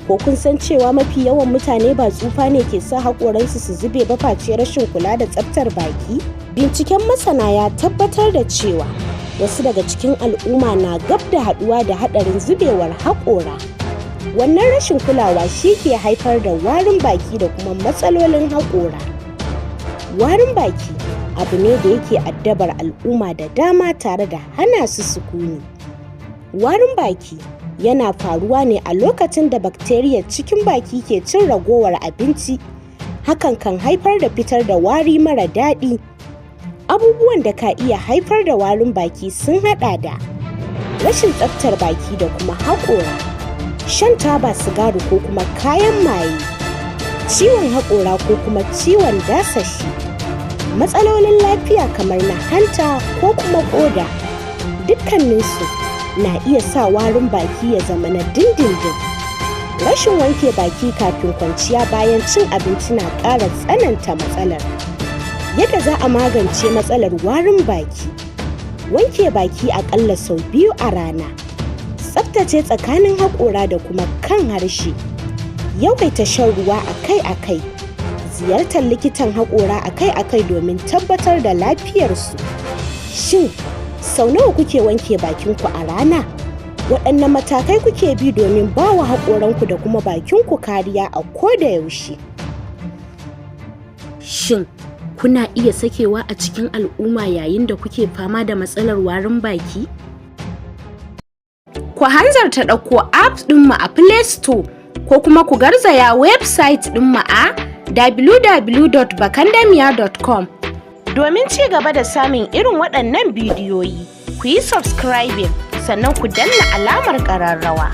Ko kun san cewa mafi yawan mutane ba tsufa ne ke sa hakoransu su zube ba face rashin kula da tsabtar baki? Binciken masana ya tabbatar da cewa wasu daga cikin al'umma na gab da haɗuwa da haɗarin zubewar haƙora. Wannan rashin kulawa shi ke haifar da warin baki da kuma matsalolin haƙora. Warin baki abu ne da yake addabar al'umma da dama tare da hana su sukuni. Warin baki yana faruwa ne a lokacin da bakteriya cikin baki ke cin ragowar abinci. Hakan kan haifar da fitar da wari mara daɗi. Abubuwan da ka iya haifar da warin baki sun haɗa da rashin tsabtar baki da kuma haƙora, shan taba sigari ko kuma kayan maye, ciwon haƙora ko kuma ciwon dasashi, matsalolin lafiya kamar na hanta ko kuma ƙoda. Dukkaninsu na iya sa warin baki ya zama na dindindin. Rashin wanke baki kafin kwanciya bayan cin abinci na ƙara tsananta matsalar. Yadda za a magance matsalar warin baki: wanke baki aƙalla sau 2 a rana, tsaftace tsakanin haƙora da kuma kan harshe, yawaita shan ruwa akai-akai, ziyartar likitan haƙora akai-akai domin tabbatar da lafiyarsu. Shin sau nawa kuke wanke bakinku a rana? Waɗanne matakai kuke bi domin ba wa haƙoranku da kuma bakinku kariya a koda yaushe? Shin kuna iya sakewa a cikin al'umma yayin da kuke fama da matsalar warin baki? Ku hanzarta ɗauko apps ɗinmu a Play Store ko kuma ku garzaya website ɗinmu a www.bakandamiya.com. Domin ci gaba da samun irin waɗannan bidiyoyi, ku yi subscribing sannan ku danna alamar ƙararrawa.